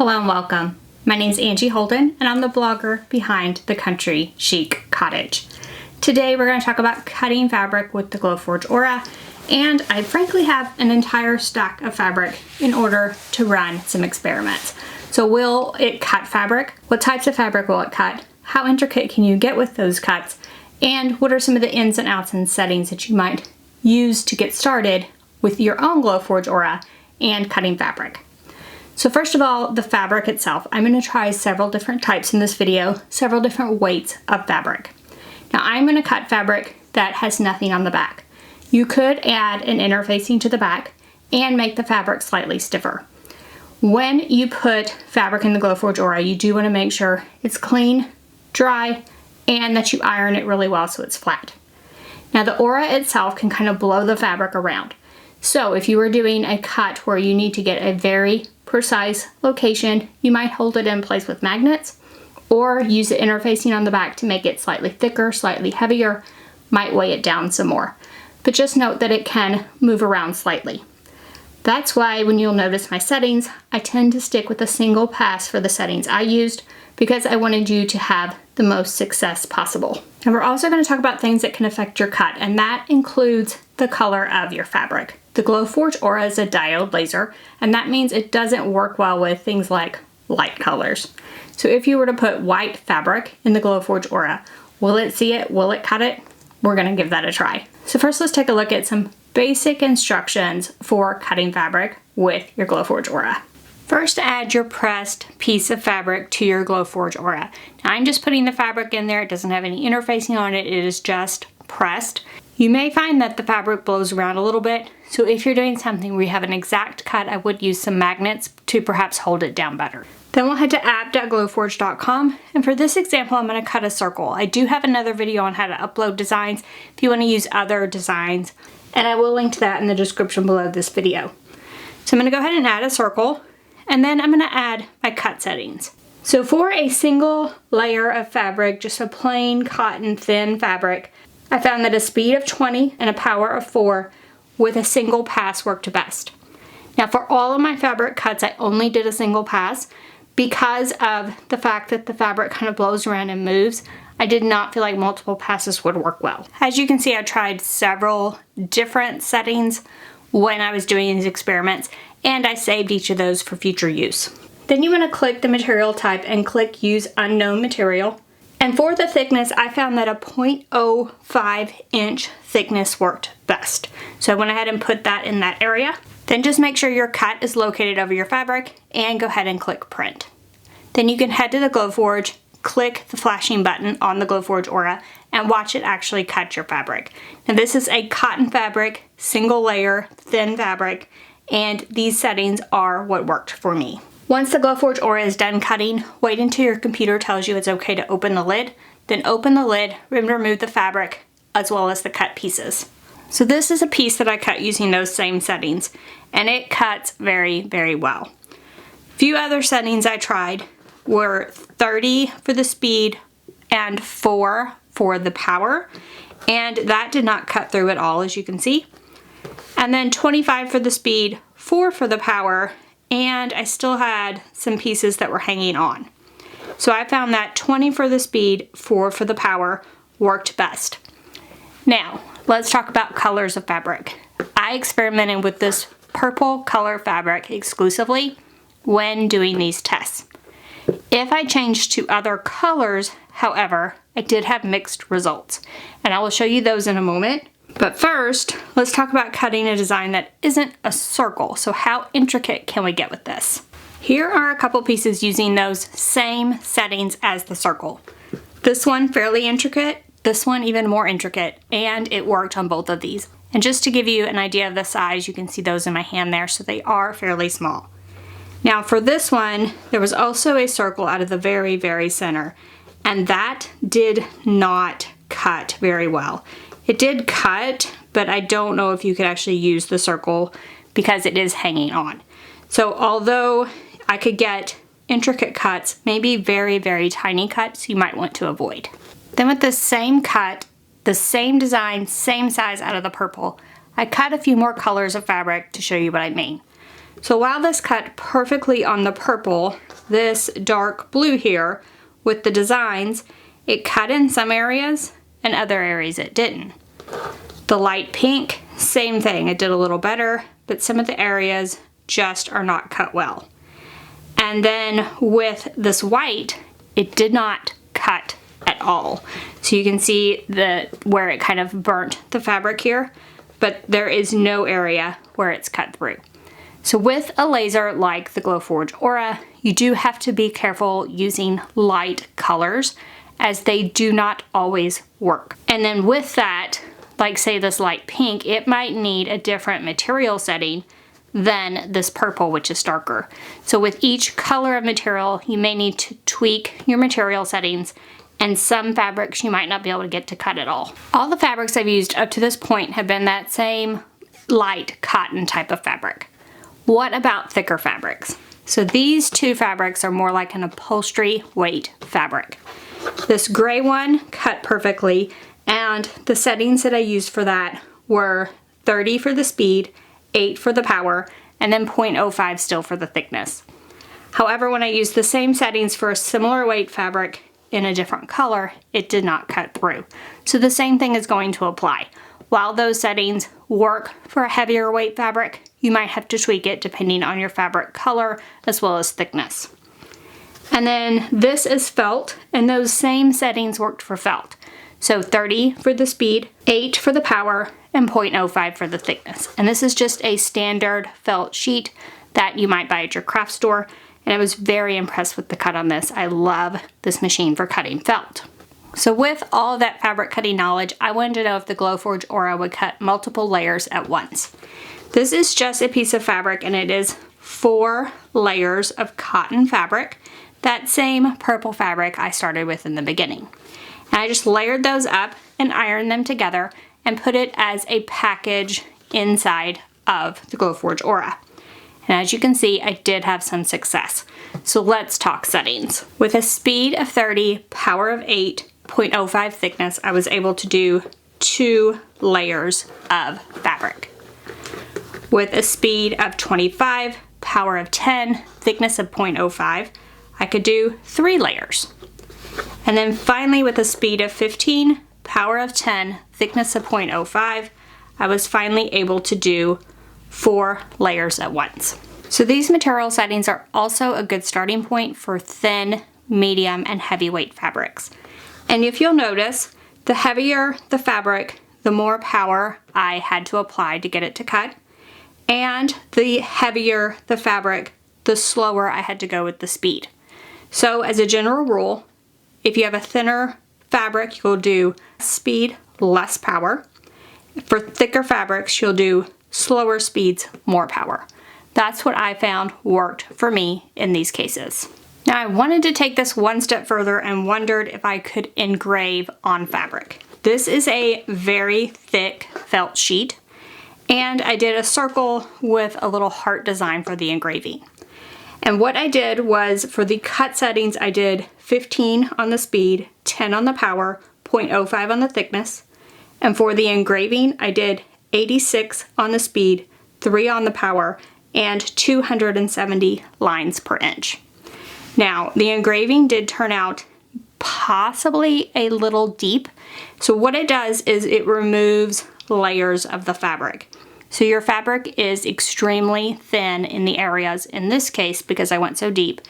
Hello and welcome. My name is Angie Holden and I'm the blogger behind the Country Chic Cottage. Today we're going to talk about cutting fabric with the Glowforge Aura, and I frankly have an entire stack of fabric in order to run some experiments. So will it cut fabric? What types of fabric will it cut? How intricate can you get with those cuts? And what are some of the ins and outs and settings that you might use to get started with your own Glowforge Aura and cutting fabric? So first of all, the fabric itself. I'm going to try several different types in this video, several different weights of fabric. Now I'm going to cut fabric that has nothing on the back. You could add an interfacing to the back and make the fabric slightly stiffer. When you put fabric in the Glowforge Aura, you do want to make sure it's clean, dry, and that you iron it really well so it's flat. Now the Aura itself can kind of blow the fabric around. So if you were doing a cut where you need to get a very precise location, you might hold it in place with magnets or use the interfacing on the back to make it slightly thicker, slightly heavier, might weigh it down some more. But just note that it can move around slightly. That's why when you'll notice my settings, I tend to stick with a single pass for the settings I used because I wanted you to have the most success possible. And we're also going to talk about things that can affect your cut, and that includes the color of your fabric. The Glowforge Aura is a diode laser, and that means it doesn't work well with things like light colors. So if you were to put white fabric in the Glowforge Aura, will it see it? Will it cut it? We're going to give that a try. So first let's take a look at some basic instructions for cutting fabric with your Glowforge Aura. First, add your pressed piece of fabric to your Glowforge Aura. Now I'm just putting the fabric in there. It doesn't have any interfacing on it. It is just pressed. You may find that the fabric blows around a little bit. So if you're doing something where you have an exact cut, I would use some magnets to perhaps hold it down better. Then we'll head to app.glowforge.com, and for this example I'm going to cut a circle. I do have another video on how to upload designs if you want to use other designs, and I will link to that in the description below this video. So I'm going to go ahead and add a circle, and then I'm going to add my cut settings. So for a single layer of fabric, just a plain cotton thin fabric, I found that a speed of 20 and a power of 4 with a single pass worked best. Now for all of my fabric cuts, I only did a single pass because of the fact that the fabric kind of blows around and moves. I did not feel like multiple passes would work well. As you can see, I tried several different settings when I was doing these experiments, and I saved each of those for future use. Then you want to click the material type and click Use Unknown Material. And for the thickness, I found that a 0.05 inch thickness worked best. So I went ahead and put that in that area. Then just make sure your cut is located over your fabric and go ahead and click Print. Then you can head to the Glowforge, click the flashing button on the Glowforge Aura, and watch it actually cut your fabric. Now this is a cotton fabric, single layer, thin fabric, and these settings are what worked for me. Once the Glowforge Aura is done cutting, wait until your computer tells you it's okay to open the lid, then open the lid and remove the fabric as well as the cut pieces. So this is a piece that I cut using those same settings, and it cuts very, very well. Few other settings I tried were 30 for the speed and 4 for the power, and that did not cut through at all, as you can see. And then 25 for the speed, 4 for the power, and I still had some pieces that were hanging on. So I found that 20 for the speed, 4 for the power worked best. Now, let's talk about colors of fabric. I experimented with this purple color fabric exclusively when doing these tests. If I changed to other colors, however, I did have mixed results, and I will show you those in a moment. But first, let's talk about cutting a design that isn't a circle. So how intricate can we get with this? Here are a couple pieces using those same settings as the circle. This one fairly intricate, this one even more intricate, and it worked on both of these. And just to give you an idea of the size, you can see those in my hand there, so they are fairly small. Now for this one, there was also a circle out of the very, very center, and that did not cut very well. It did cut, but I don't know if you could actually use the circle because it is hanging on. So although I could get intricate cuts, maybe very, very tiny cuts you might want to avoid. Then with the same cut, the same design, same size out of the purple, I cut a few more colors of fabric to show you what I mean. So while this cut perfectly on the purple, this dark blue here with the designs, it cut in some areas and other areas it didn't. The light pink, same thing, it did a little better, but some of the areas just are not cut well. And then with this white, it did not cut at all. So you can see where it kind of burnt the fabric here, but there is no area where it's cut through. So with a laser like the Glowforge Aura, you do have to be careful using light colors as they do not always work. And then with that, like say this light pink, it might need a different material setting than this purple, which is darker. So with each color of material, you may need to tweak your material settings, and some fabrics you might not be able to get to cut at all. All the fabrics I've used up to this point have been that same light cotton type of fabric. What about thicker fabrics? So these two fabrics are more like an upholstery weight fabric. This gray one cut perfectly, and the settings that I used for that were 30 for the speed, 8 for the power, and then 0.05 still for the thickness. However, when I used the same settings for a similar weight fabric in a different color, it did not cut through. So the same thing is going to apply. While those settings work for a heavier weight fabric, you might have to tweak it depending on your fabric color as well as thickness. And then this is felt, and those same settings worked for felt. So 30 for the speed, 8 for the power, and 0.05 for the thickness. And this is just a standard felt sheet that you might buy at your craft store. And I was very impressed with the cut on this. I love this machine for cutting felt. So with all of that fabric cutting knowledge, I wanted to know if the Glowforge Aura would cut multiple layers at once. This is just a piece of fabric, and it is 4 layers of cotton fabric, that same purple fabric I started with in the beginning. And I just layered those up and ironed them together and put it as a package inside of the Glowforge Aura. And as you can see, I did have some success. So let's talk settings. With a speed of 30, power of 8, 0.05 thickness, I was able to do 2 layers of fabric. With a speed of 25, power of 10, thickness of 0.05, I could do 3 layers. And then finally with a speed of 15, power of 10, thickness of 0.05, I was finally able to do 4 layers at once. So these material settings are also a good starting point for thin, medium, and heavyweight fabrics. And if you'll notice, the heavier the fabric, the more power I had to apply to get it to cut. And the heavier the fabric, the slower I had to go with the speed. So as a general rule, if you have a thinner fabric, you'll do speed, less power. For thicker fabrics, you'll do slower speeds, more power. That's what I found worked for me in these cases. Now I wanted to take this one step further and wondered if I could engrave on fabric. This is a very thick felt sheet, and I did a circle with a little heart design for the engraving. And what I did was, for the cut settings, I did 15 on the speed, 10 on the power, 0.05 on the thickness. And for the engraving, I did 86 on the speed, 3 on the power, and 270 lines per inch. Now, the engraving did turn out possibly a little deep. So what it does is it removes layers of the fabric. So your fabric is extremely thin in the areas, in this case, because I went so deep,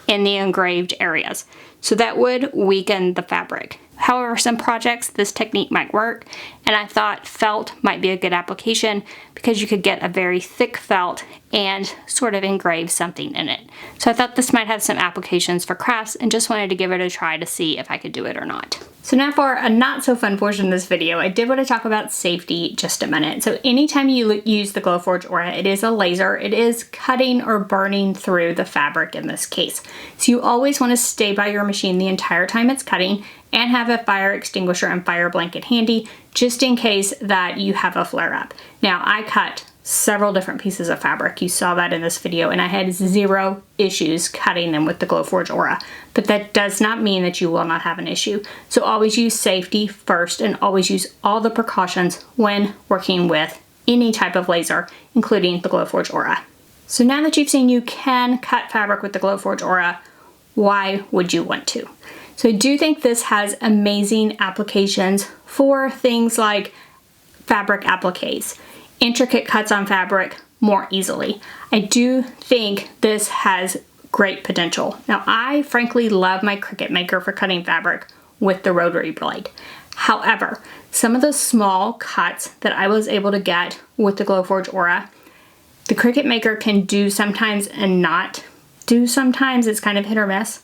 in the engraved areas. So that would weaken the fabric. However, some projects this technique might work, and I thought felt might be a good application because you could get a very thick felt and sort of engrave something in it. So I thought this might have some applications for crafts and just wanted to give it a try to see if I could do it or not. So now for a not so fun portion of this video, I did want to talk about safety just a minute. So anytime you use the Glowforge Aura, it is a laser. It is cutting or burning through the fabric in this case. So you always want to stay by your machine the entire time it's cutting and have a fire extinguisher and fire blanket handy just in case that you have a flare-up. Now, I cut several different pieces of fabric. You saw that in this video, and I had 0 issues cutting them with the Glowforge Aura. But that does not mean that you will not have an issue. So always use safety first and always use all the precautions when working with any type of laser, including the Glowforge Aura. So now that you've seen you can cut fabric with the Glowforge Aura, why would you want to? So I do think this has amazing applications for things like fabric appliques, intricate cuts on fabric more easily. I do think this has great potential. Now, I frankly love my Cricut Maker for cutting fabric with the rotary blade. However, some of the small cuts that I was able to get with the Glowforge Aura, the Cricut Maker can do sometimes and not do sometimes. It's kind of hit or miss.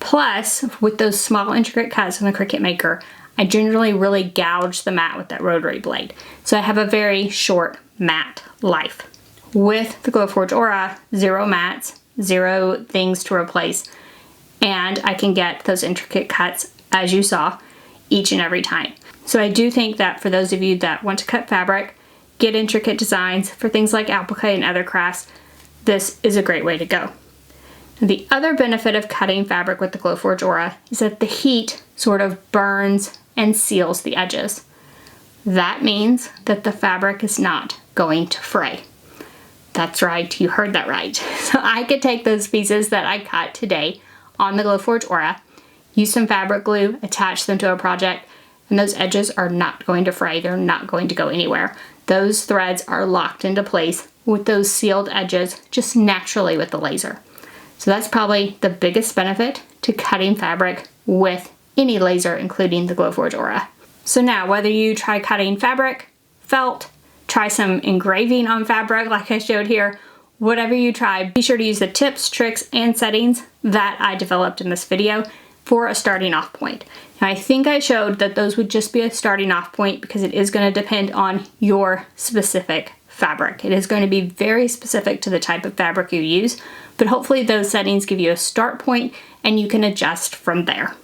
Plus, with those small intricate cuts on the Cricut Maker, I generally really gouge the mat with that rotary blade. So I have a very short mat life. With the Glowforge Aura, 0 mats, 0 things to replace, and I can get those intricate cuts, as you saw, each and every time. So I do think that for those of you that want to cut fabric, get intricate designs for things like applique and other crafts, this is a great way to go. The other benefit of cutting fabric with the Glowforge Aura is that the heat sort of burns and seals the edges. That means that the fabric is not going to fray. That's right, you heard that right. So I could take those pieces that I cut today on the Glowforge Aura, use some fabric glue, attach them to a project, and those edges are not going to fray. They're not going to go anywhere. Those threads are locked into place with those sealed edges just naturally with the laser. So that's probably the biggest benefit to cutting fabric with any laser, including the Glowforge Aura. So now, whether you try cutting fabric, felt, try some engraving on fabric like I showed here, whatever you try, be sure to use the tips, tricks, and settings that I developed in this video for a starting off point. Now, I think I showed that those would just be a starting off point because it is going to depend on your specific fabric. It is going to be very specific to the type of fabric you use, but hopefully those settings give you a start point and you can adjust from there.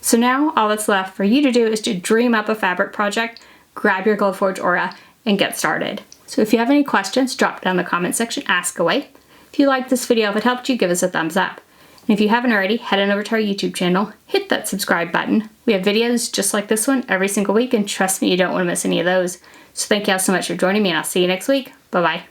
So now all that's left for you to do is to dream up a fabric project, grab your Glowforge Aura, and get started. So if you have any questions, drop down in the comment section, ask away. If you liked this video, if it helped you, give us a thumbs up. And if you haven't already, head on over to our YouTube channel, hit that subscribe button. We have videos just like this one every single week, and trust me, you don't want to miss any of those. So thank you all so much for joining me, and I'll see you next week. Bye-bye.